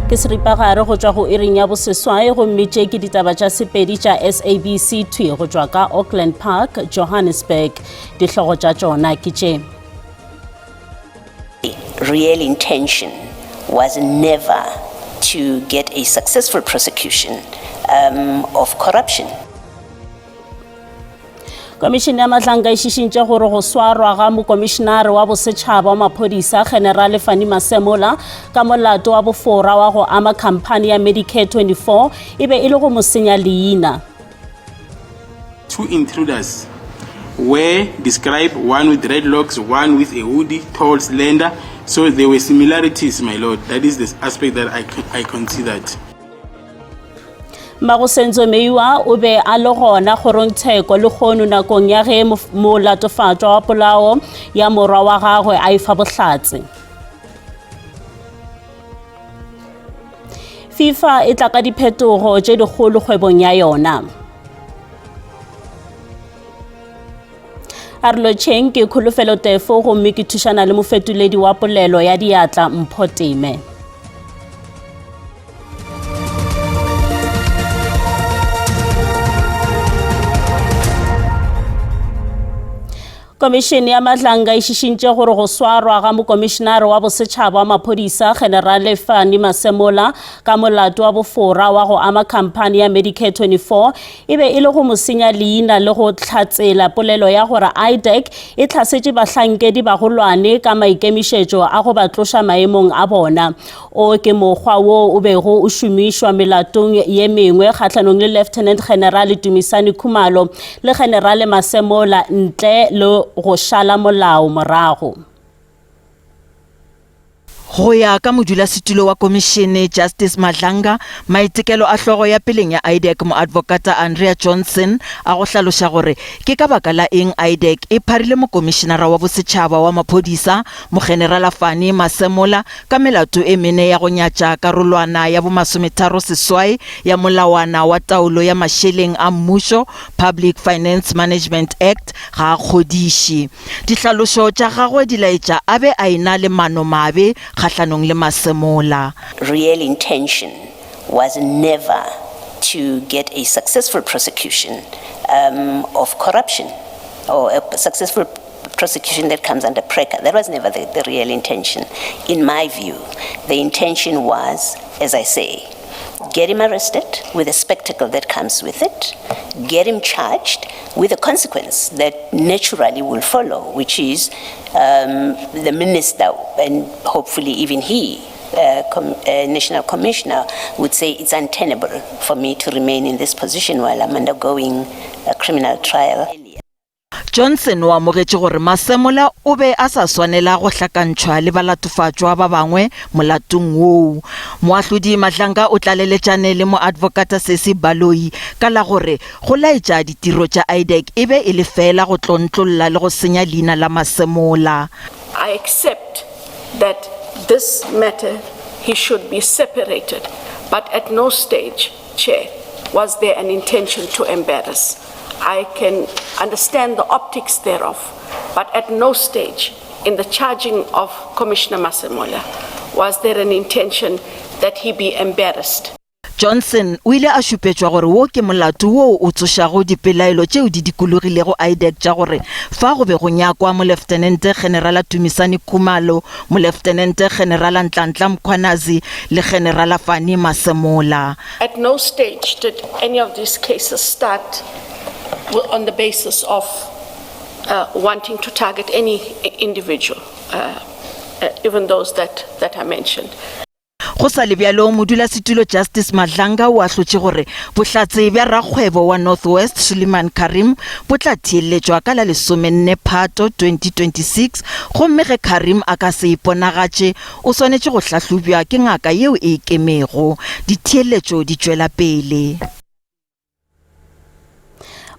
ke seripagare go tswa go iring ya boseswae go mmitše ke ditaba tša sepedi tša SABC 2 go tswa ka Auckland Park, Johannesburg. Dihlogo tša tšona ke tše. Real intention was never to get a successful prosecution of corruption. Komishene ya Matlanga e šišintše gore go swarwa ga mokomišenare wa bosetšhaba wa maphodisa General Fanny Masemola ka molato wa bofora wa go ama khamphane ya Medicare 24 e be e le go mo senya leina. Two intruders were described, one with dreadlocks, one with a hoodie, tall, slender. So there were similarities, my lord. That is the aspect that I considered. Magosenzo Meiwa o be a le gona kgorontsheko le kgono nakong ya ge molatofatšwa wa polao ya morwa wa gagwe a efa bohlatse. FIFA e tla ka diphetogo tše dikgolo kgwebong ya yona. Arlo Cheng ke kholofelo tefo gomme ke thušana le mofetoledi wa polelo ya diatla Mpho Teme. Komishene ya Matlanga e šišintše gore go swarwa ga mokomišenare wa bosetšhaba wa maphodisa General Fanny Masemola ka molato wa bofora wa go ama khamphane ya Medicare 24 e be e le go mo senya leina le go hlatsela polelo ya gore IDEC e hlasetše bahlankedi bagolwane ka maikemišetšo a go ba tloša maemong a bona. O ke mokgwa wo o bego o šomišwa melatong ye mengwe kgatlhanong le Lieutenant General Dumisani Khumalo le General Masemola ntle le go šala molao morago. Go ya ka modulasetulo wa komishene Justice Madlanga, maitekelo a hlogo ya peleng ya IDEC mo advocata Andrea Johnson a go hlaloša gore ke ka baka la eng IDEC e pharile mo komishenara wa bosetšhaba wa maphodisa mo General Fanny Masemola ka melato e mene ya go nyatša karolwana ya bo 38 ya molawana wa taolo ya mašeleng a mmušo Public Finance Management Act ga kgodiši. Dihlalošo tša gagwe di laetša a be a ena le manomabe kgatlhanong le Masemola. Real intention was never to get a successful prosecution of corruption or a successful prosecution that comes under PRECA. That was never the real intention. In my view, the intention was, as I say, get him arrested with the spectacle that comes with it, get him charged with the consequence that naturally will follow, which is the minister and hopefully even he, National Commissioner, would say it's untenable for me to remain in this position while I'm undergoing a criminal trial. Johnson wa mogetše gore Masemola o be a sa swanela go hlakantšhwa le balatofatšwa ba bangwe molatong woo. Moahlodi Matlanga o tlaleletšane le mo advocata Sesi Baloi ka la gore go laetša ditiro tša IDEC e be e le fela go tlontlolla le go senya leina la Masemola. I accept that this matter he should be separated, but at no stage, Chair, was there an intention to embarrass. I can understand the optics thereof, but at no stage in the charging of Commissioner Masemola was there an intention that he be embarrassed. Johnson o ile a šupetšwa gore wo ke molato wo o tsošago dipelaelo tšeo di dikologilego IDEC tša gore fa go be go nyakwa mo Lieutenant General Dumisani Khumalo, mo Lieutenant General Nhlanhla Mkhwanazi le General Fanny Masemola. At no stage did any of these cases start on the basis of wanting to target any individual, even those that I mentioned. Go sa le bjalo modulasetulo Justice Madlanga o a hlotše gore bohlatse bja rakgwebo wa Northwest Suleiman Karim bo tla theeletšwa ka la 14 Phato 2026 gomme ge Karim a ka se iponagatše o swanetše go hlahlobjwa ke ngaka yeo e ikemego. Ditheeletšo di tšwela pele.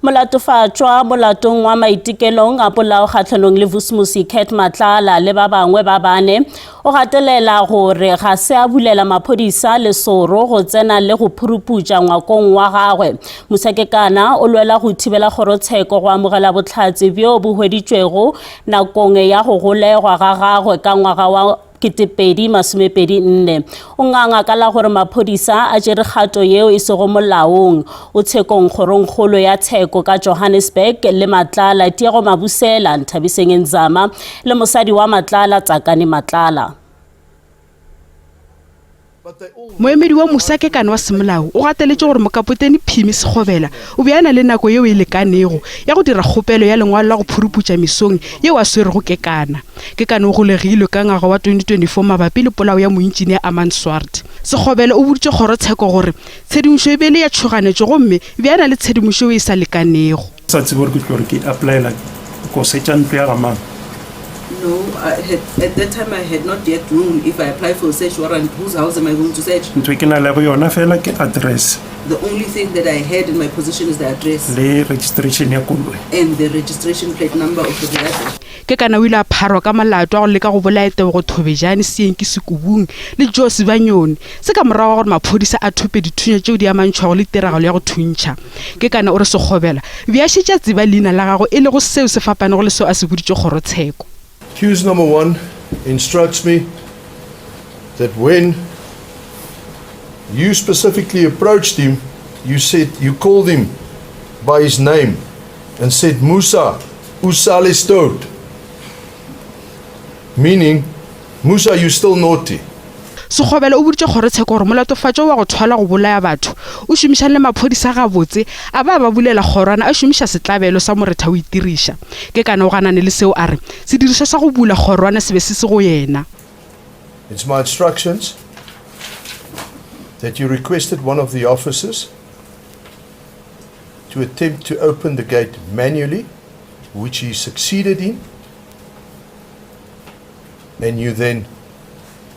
Molatofatšwa molatong wa maitikelong a polao kgatlhanong le Vusmusi Cat Matlala le ba bangwe ba bane o gatelela gore ga se a bulela maphodisa lesoro go tsena le go phuruputša ngwakong wa gagwe. Musekekana o lwela go thibela kgorotsheko go amogela bohlatse bjo bo hweditšwego nakong ya go golegwa ga gagwe ka ngwaga wa 2024 o nganga ka la gore maphodisa a jere kgato yeo e sego molaong o tshekong kgorongkgolo ya tsheko ka Johannesburg le Matlala Tiego Mabusela Nthabiseng Nzama le mosadi wa Matlala Tsakane Matlala. Moemedi wa Musakekane wa semolao o gateletse gore mokapotene Phimi Sekgobela o beana le nako yeo e lekanego ya go dira kgopelo ya lengwalo la go phuruputša mesong yeo a swerego Kekana. Kekana o golegilwe ka ngwaga wa 2024 mabapi le polao ya moengineer Aman Swart. Sekgobela o boditše kgorotsheko gore tshedimošo e be le ya tšhoganetšo gomme beana le tshedimošo e sa lekanego. Sa tsebe gore ke tlo re ke applyela ko setša ntlo ya gamang. No, at that time I had not yet known if I apply for a search warrant, whose house am I going to search? Ntho e ke na le go yona fela ke address The only thing that I had in my possession is the address le registration ya koloi. and the registration plate number of the vehicle. Kekana o ile a pharwa ka molato a go leka go bolaya Tebogo Thobejane Seyenki Sekubung le Josi Banyoni se ka morago gore maphodisa a thupe dithunya tšeo di amantšhwago le tiragalo ya go thuntšha. Kekana o re Sekgobela be a šetša tseba leina la gago e le go seo se fapanego le seo a se boditše kgorotsheko. Accused number 1 instructs me that when you specifically approached him, you called him by his name and said Musa Usale Stout, meaning Musa, you still naughty. Sekgobela o boditše kgorotsheko gore molatofatšo wa go thwala go bolaya batho o šomišana le maphodisa gabotse a ba bulela kgorwana a šomiša setlabelo sa moretha o itiriša. Kekana o ganane le seo a re sedirišwa sa go bula kgorwana se be se go yena. It's my instructions that you requested one of the officers to attempt to open the gate manually, which he succeeded in, and you then,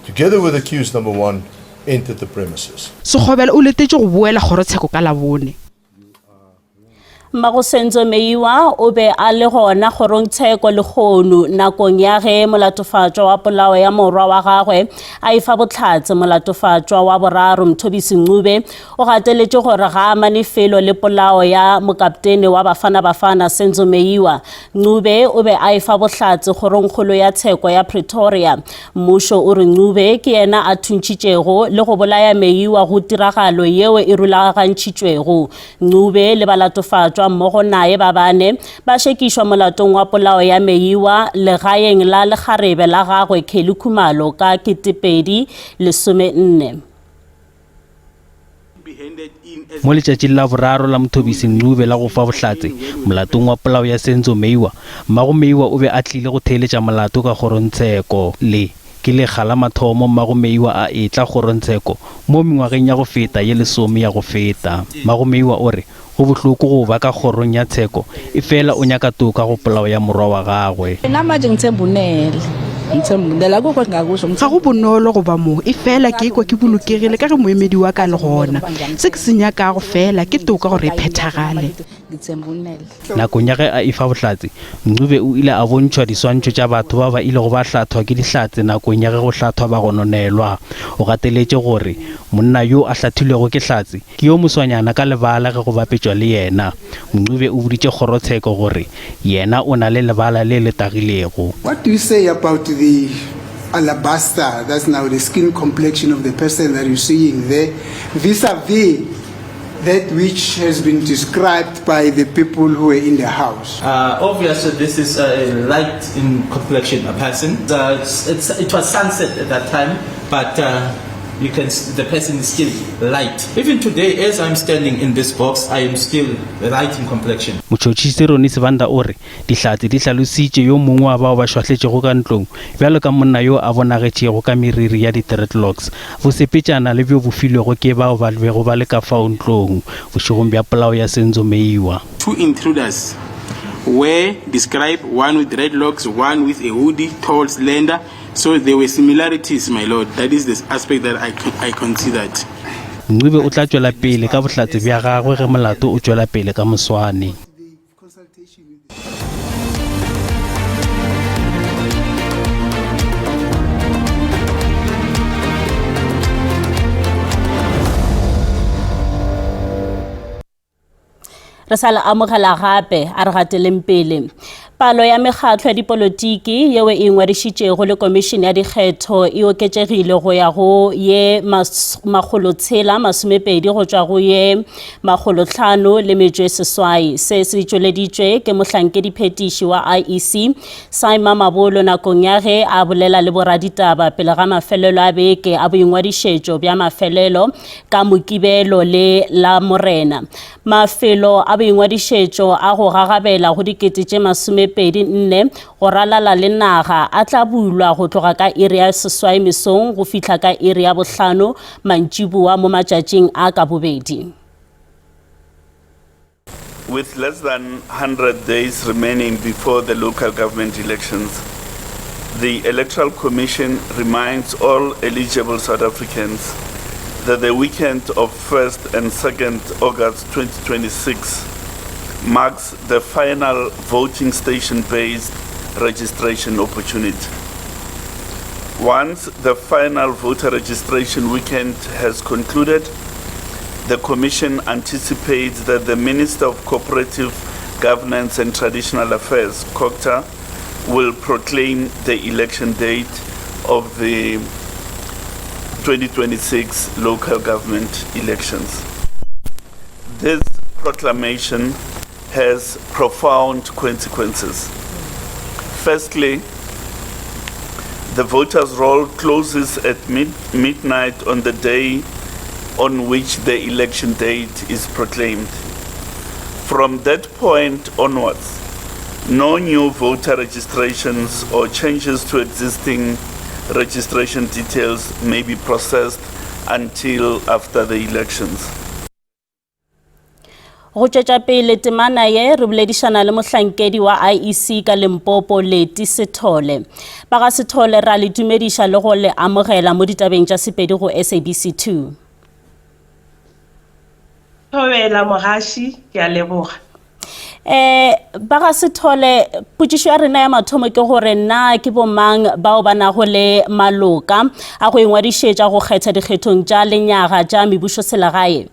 together with accused number 1, entered the premises. Sekgobela o letetše go boela kgorotsheko ka Labone. Magosenzo Meiwa o be a le gona kgorongtsheko le kgono nakong ya ge molatofatšwa wa polao ya morwa wa gagwe a ifa botlhatse molatofatšwa wa boraro Mthobisi Ncube o gateletše gore ga a manefelo le polao ya mokaptene wa Bafana Senzo Meiwa. Ncube o be a ifa botlhatse kgorongkgolo ya tsheko ya Pretoria. Mmušo o re Ncube ke yena a thuntšitšego le go bolaya Meiwa go tiragalo yeo e rulagantšitšwego. Ncube le balatofatšwa mmogo nae ba bane ba shekišwa molatong wa polao ya Meiwa legaeng la lekgarebe la gagwe Kelly Khumalo ka 2014. Mo letšatšing la boraro la Mthobisi Ncube la go fa bohlatse molatong wa polao ya Senzo Meiwa, mmago Meiwa o be a tlile go theeletša molato ka kgorotsheko le ke le gala mathomo mmago Meiwa a etla kgorotsheko mo mengwageng ya go feta ye lesome ya go feta. Mmago Meiwa o re go bohloko go ba ka kgorong ya tsheko e fela o nyaka toka go polao ya morwa wa gagwe. Ga go bonolo go ba mo e fela ke ekwa ke bolokegile ka ge moemedi wa ka le gona se ke se nyakago fela ke toka gore e phethagale. Nakong ya ge a ifa bohlatse Ncube o ile a bontšhwa diswantšho tša batho ba ba ile go ba hlathwa ke dihlatse nakong ya ge go hlathwa ba gononelwa. O gateletše gore monna yo a hlathilwego ke hlatse ke yo moswanyana ka lebala ge go bapetšwa le yena. Ncube o boditše kgorotsheko gore yena o na le lebala le letagilego. What do you say about the alabaster, that's now the skin complexion of the person that you're seeing there, vis-a-vis that which has been described by the people who were in the house? Obviously, this is a light in complexion a person. It was sunset at that time, but you can see the person is still light. Even today, as I'm standing in this box, I am still light in complexion. Motšhotšhisi Ronnie Sibanda o re dihlatse di hlalositše yo mongwe wa bao ba šwahletšego ka ntlong bjalo ka monna yo a bonagetšego ka meriri ya di-dreadlocks bo sepetšana le bjo bofilwego ke bao ba bego ba le ka fao ntlong bošegong bja polao ya Senzo Meiwa. Two intruders were described, one with dreadlocks, one with a hoodie, tall, slender. So there were similarities, my lord. That is the aspect that I considered. Ncube o tla tšwela pele ka bohlatse bja gagwe ge molato o tšwela pele ka moswane. Re sa le amogela gape a re gateleng pele. Palo ya mekgatlo ya dipolotiki yeo e ngwadišitšego le Komišene ya Dikgetho e oketšegile go ya go ye 620 go tšwa go ye 508. Se se tšweleditšwe ke mohlankediphetiši wa IEC Simon Mabolo nakong ya ge a bolela le boraditaba pele ga mafelelo a beke a boingwadišetšo bja mafelelo ka Mokibelo le la Morena. Mafelo a boingwadišetšo a go gagabela go dikete tše 24 go ralala le naga a tla bulwa go tloga ka iri ya 7 mesong go fihla ka iri ya 5 mantšibua mo matšatšing a ka bobedi. With less than 100 days remaining before the local government elections, the Electoral Commission reminds all eligible South Africans that the weekend of 1st and 2nd August 2026 marks the final voting station-based registration opportunity. Once the final voter registration weekend has concluded, the Commission anticipates that the Minister of Cooperative Governance and Traditional Affairs, COGTA, will proclaim the election date of the 2026 local government elections. This proclamation has profound consequences. Firstly, the voters' roll closes at midnight on the day on which the election date is proclaimed. From that point onwards, no new voter registrations or changes to existing registration details may be processed until after the elections. Go tšwetša pele temana ye re boledišana le mohlankedi wa IEC ka Limpopo Leti Sithole. Ba ga Sithole ra le dumediša le go le amogela mo ditabeng tša Sepedi go SABC2. Thobela mogaši ke a leboga. Ba ga Sithole potšišo ya rena ya mathomo ke gore na ke bomang bao ba nago le maloka a go ingwadišetša go kgetha dikgethong tša lenyaga tša mebušo selagae.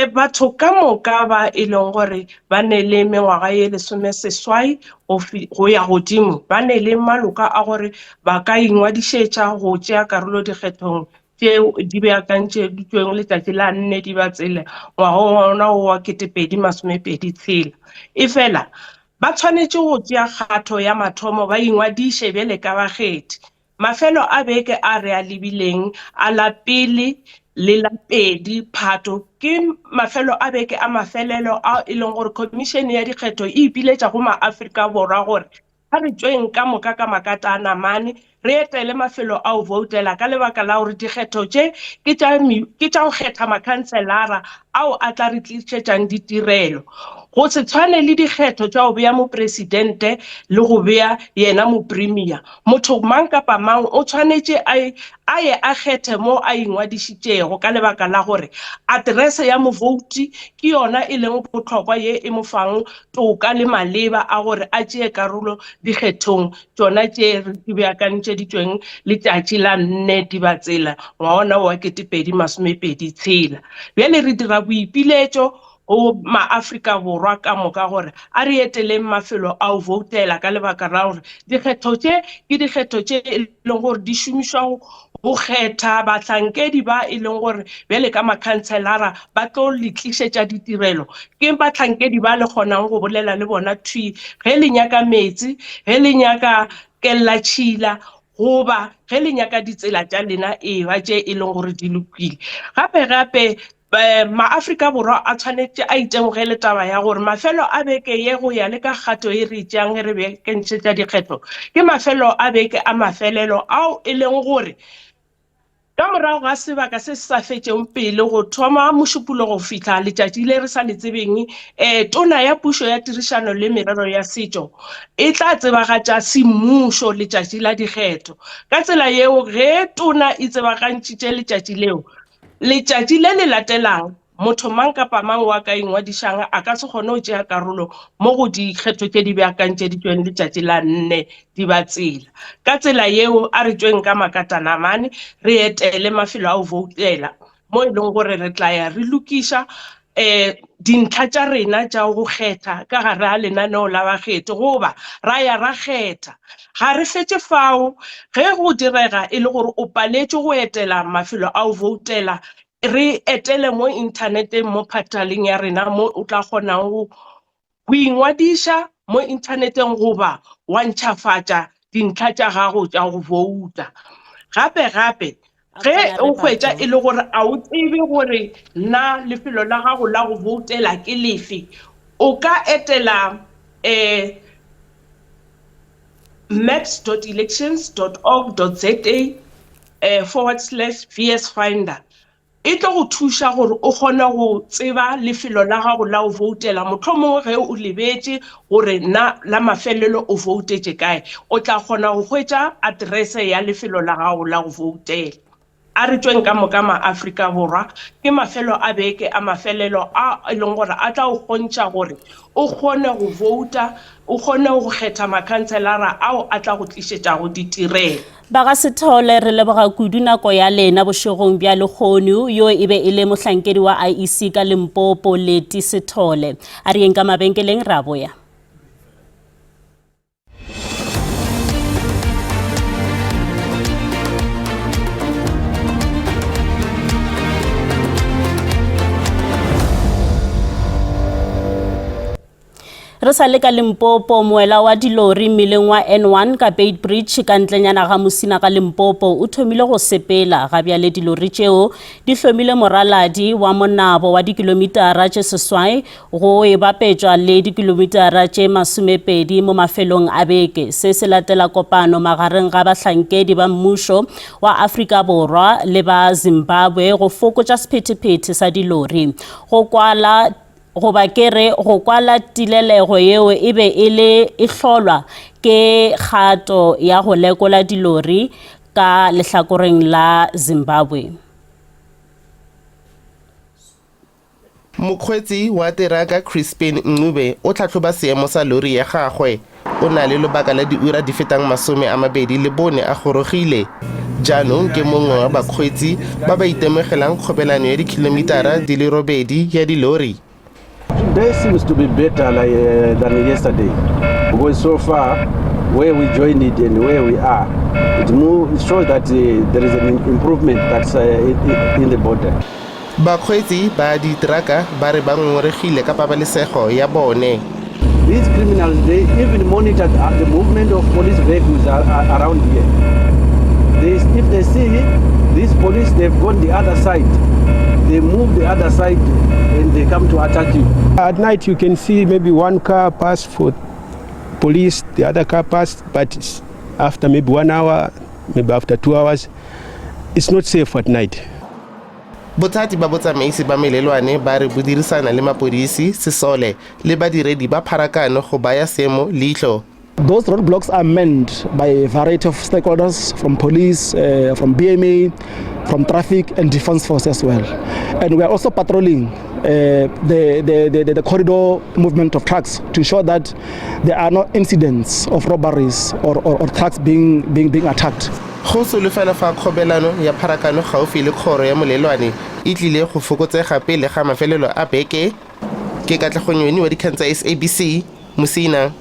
Batho ka moka ba e leng gore ba ne le mengwaga ye 18 go ya godimo ba ne le maloka a gore ba ka ingwadišetša go tšea karolo dikgethong tšeo di beakantšeditšweng letšatši la 4 di ba tsele ngwaga ona wa 2026. Efela ba tshwanetše go tšea kgato ya mathomo ba ingwadiše bjale ka bakgethi. Mafelo a beke a re a lebileng a la pele le la pedi Phato ke mafelo a beke a mafelelo a e leng gore Komišene ya Dikgetho e ipiletša go maAfrika Borwa gore ha re tšweng ka moka ka makata a namane re etele mafelo a o voutela ka lebaka la gore dikgetho tše ke tša go kgetha makhanselara ao a tla re tlišetšang ditirelo. Go se tshwane le dikgetho tša go bea mopresidente le go bea yena mopremier. Motho mang kapa mang o tshwanetše a ye a kgethe mo a ingwadišitšego ka lebaka la gore aterese ya movouti ke yona e leng bohlokwa ye e mo fang toka le maleba a gore a tšee karolo dikgethong tšona tše di beakantšeditšweng letšatši la 4 di ba tsela ngwaga wa 2026. Bjale re dira boipiletšo o maAfrika Borwa ka moka gore a re eteleng mafelo a o voutela ka lebaka la gore dikgetho tše ke dikgetho tše e leng gore di šomišwa go kgetha bahlankedi ba e leng gore bjale ka makhanselara ba tlo le tlišetša ditirelo ke bahlankedi ba le kgonang go bolela le bona thui ge le nyaka metsi ge le nyaka kellatšhila goba ge le nyaka ditsela tša lena e ba tše e leng gore di lokile. Gape maAfrika Borwa a tshwanetse a itemogele taba ya gore mafelo a beke ye go ya le ka kgato e re tšeang re beakantšetša dikgetho ke mafelo a beke a mafelelo ao e leng gore ka morago ga sebaka se sa fetšeng pele go thoma mošupulo go fihla letšatši le re sa le tsebeng tona ya pušo ya tirišano le merero ya setšo e tla tsebagatša semmušo letšatši la dikgetho ka tsela yeo ge tona e tsebagantšitše letšatši leo letšatši le le latelang motho mang kapa mang wa ka ingwadišang a ka se kgone go tšea karolo mo go dikgetho tše di beakantšeditšweng letšatši la 4 di ba tsela. Ka tsela yeo a re tšweng ka makatanamane re etele mafelo a o voutela mo e leng gore re tla ya re lokiša dintlha tša rena tša go kgetha ka gare a lenaneo la bakgethi goba ra ya ra kgetha. Ga re fetse fao ge go direga e le gore o paletše go etela mafelo a o voutela, re etele mo inthaneteng mo portaleng ya rena mo o tla kgonang go ingwadiša mo inthaneteng goba wa ntšhafatša dintlha tša gago tša go vouta. Gape ge o hwetša e le gore a o tsebe gore na lefelo la gago la go voutela ke lefe, o ka etela maps.elections.org.za/VS Finder. E tlo go thuša gore o kgone go tseba lefelo la gago la go voutela, mohlomongwe ge o lebetše gore na la mafelelo o voutetše kae, o tla kgona go hwetša addrese ya lefelo la gago la go voutela. A re tšweng ka moka ma-Afrika Borwa ke mafelo a beke a mafelelo a leng gore a tla go kgontša gore o kgone go vouta, o kgone go kgetha makhanselara ao a tla go tlišetša go ditirelo. Ba ga Sethole re leboga kudu nako ya lena bošegong bja lekgonu yo e be e le mohlankedi wa IEC ka Limpopo Leti Sethole. A re eng ka mabenkeleng ra boya. Re sa le ka Limpopo, moela wa dilori mmileng wa N1 ka Beit Bridge ka ntlenyana ga Mosina ka Limpopo o thomile go sepela ga bjale dilori tšeo di hlomile moraladi wa monabo wa dikilomitara tše seswai go e bapetšwa le dikilomitara tše 20 mo mafelong a beke. Se se latela kopano magareng ga bahlankedi ba mmušo wa Afrika Borwa le ba Zimbabwe go fokotša sephetephete sa dilori. Go kwala goba kere go kwala tilelego yeo e be e hlolwa ke kgato ya go lekola dilori ka lehlakoreng la Zimbabwe. Mokgweetsi wa teraka Crispin Ncube o tlhatlhoba seemo sa lori ya gagwe. O na le lobaka la diura di fetang 24 a gorogile. Jaanong ke mongwe wa bakgweetsi ba ba itemogelang kgobelano ya dikilomitara di le 8 ya dilori. Today seems to be better than yesterday, because so far where we joined it and where we are, it shows that there is an improvement that's in the border. Bakgweetsi ba diteraka ba re ba ngoregile ka pabalesego ya bone. These criminals, they even monitor the movement of police vehicles around here. If they see these police, they've gone the other side. They move the other side and they come to attack you. At night you can see maybe one car pass for police, the other car pass, but after maybe 1 hour, maybe after 2 hours, it's not safe at night. Bothati ba botsamaisi ba melelwane ba re bo dirisana le mapodisi Sesole le badiredi ba pharakano go baya seemo leihlo. Those roadblocks are meant by a variety of stakeholders, from police, from BMA, from traffic and defense force as well. And we are also patrolling the corridor movement of trucks to ensure that there are no incidents of robberies or trucks being attacked. Go solofela fa kgobelano ya pharakano gaufi le kgoro ya molelwane e tlile go fokotsega pele ga mafelelo a beke. Ke Katlego wa dikgang tsa SABC Mosina.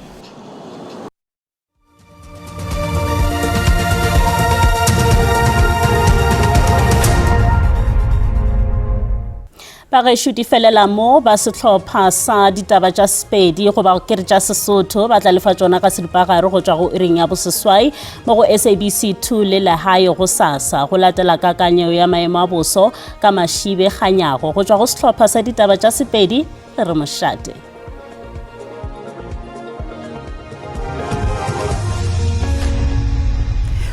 Ba ge shuti felela mo ba setlhopha sa ditaba tša Sepedi go ba kere tša Sesotho ba tla lefa tšona ka seripagare go tšwa go iring ya boseswai mo go SABC 2 le lehae go SASA go latela kakanyeo ya maemo a boso ka Mashibe Kganyago go tšwa go setlhopha sa ditaba tša Sepedi re mošate.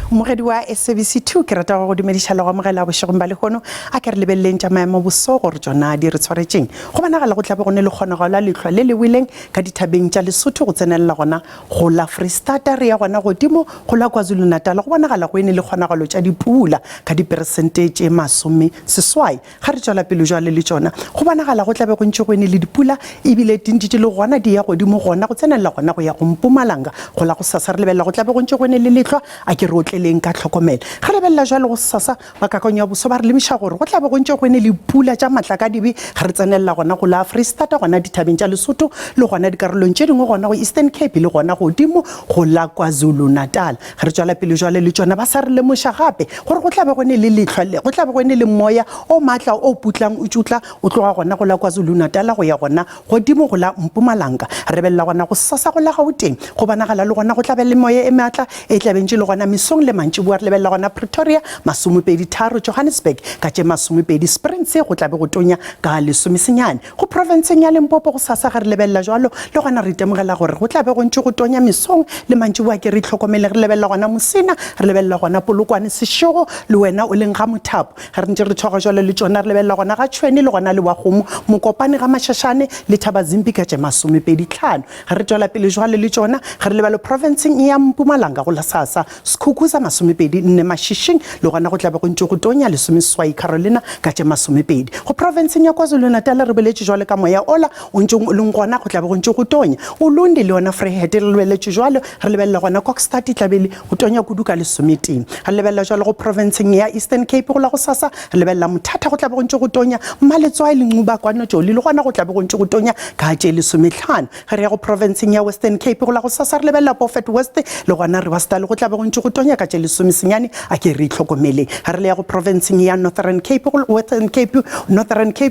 Mogedi wa SABC 2 ke rata go dumediša le go amogela bošegong ba lehono a ke re lebelleng tša maemo boso gore tšona di re tshwaretšeng go bonagala go tlabe go ne le kgonagalo la lehlwa le le wileng ka dithabeng tša Lesotho go tsenelela gona go la Freestata re ya gona godimo go la KwaZulu-Natal go bonagala go ene le kgonagalo tša dipula ka diperesente tše 80 ga re tšwela pele jwale le tšona go bonagala go tlabe go ntše go ene le dipula ebile dintši le gona di ya godimo gona go tsenelela gona go ya go Mpumalanga go la go SASA re lebelela go tlabe go ntše go ene le lehlwa a ke re o tle leng ka tlhokomelo ga re bella jalo go sasa ba kakanya boso ba re lemiša gore go tla be go ntse go ne le pula tša matla ka dibe ga re tsenella gona go la Freestata gona dithabeng tša Lesotho le gona dikarolong tše dingwe gona go Eastern Cape le gona godimo go la KwaZulu Natal ga re tswela pele jwale le tsona ba sa re lemoša gape gore go tla be go ne le letlhwa go tla be go ne le moya o matla o putlang o tšutla o tloga gona go la KwaZulu Natal go ya gona godimo go la Mpumalanga re bella gona go sasa go la Gauteng go bonagala le gona go tla be le moya e matla e tla bentse le gona mesong le mantši bua re lebella gona Pretoria 23 Johannesburg ka tše 20 Springs go tla be go tonya ka 10 go provinceng ya Limpopo go sasa ga re lebella jwalo le gona re itemogela gore go tla be go ntse go tonya mesong le mantši bua ke re tlhokomele re lebella gona Mosina re lebella gona Polokwane Seshego le wena o leng ga Mothapo ga re ntse re tshoga jwalo le tsona re lebella gona ga Tshweni le gona le wa Kgomo Mokopane ga Mashashane le Thaba Zimbi ka tše 25 ga re tswela pele jwale le tsona ga re lebella provinceng ya Mpumalanga go la sasa Skukuza 24 Mashishing le gona go tla be go ntse go tonya le Someswai Carolina ka tše 20 go provinceng ya KwaZulu Natal re beletše jwale ka moya ola o ntse o leng gona go tla be go ntse go tonya o Lundi le yona Vryheid re beletše jwale re lebella gona Kokstad tla be go tonya kudu ka 10 re lebella jwale go provinceng ya Eastern Cape go la go sasa re lebella Mthatha go tla be go ntse go tonya Mmaletswai le Ncuba kwana Joli le gona go tla be go ntse go tonya ka tše 15 ga re ya go provinceng ya Western Cape go la go sasa re lebella Beaufort West le gona re wasta le go tla be go ntse go tonya ka tše 10 a ke re itlhokomele ga re ya go provinceng ya Northern Cape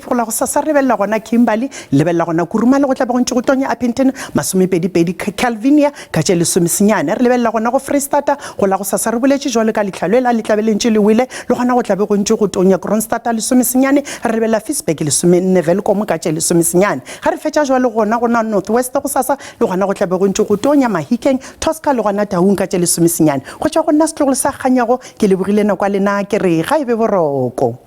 go la go sasa re lebella gona Kimberley le lebella gona Kurumale go tla be go ntse go tonya Appington 22 Calvinia ka tše 10 re lebella gona go Freestata go la go sasa re boletše jwale ka letlhalwela le tla be lentše le wile le gona go tla be go ntse go tonya Kroonstad 10 re lebella Fitzburg 14 Velkom ka tše 10 ga re fetša jwale gona gona North West go sasa le gona go tla be go ntse go tonya Mahikeng Tosca le gona Taung ka tše 10 go tšwa go nna setlogolo sa kganyago ke lebogile nako lena ke re ga e be boroko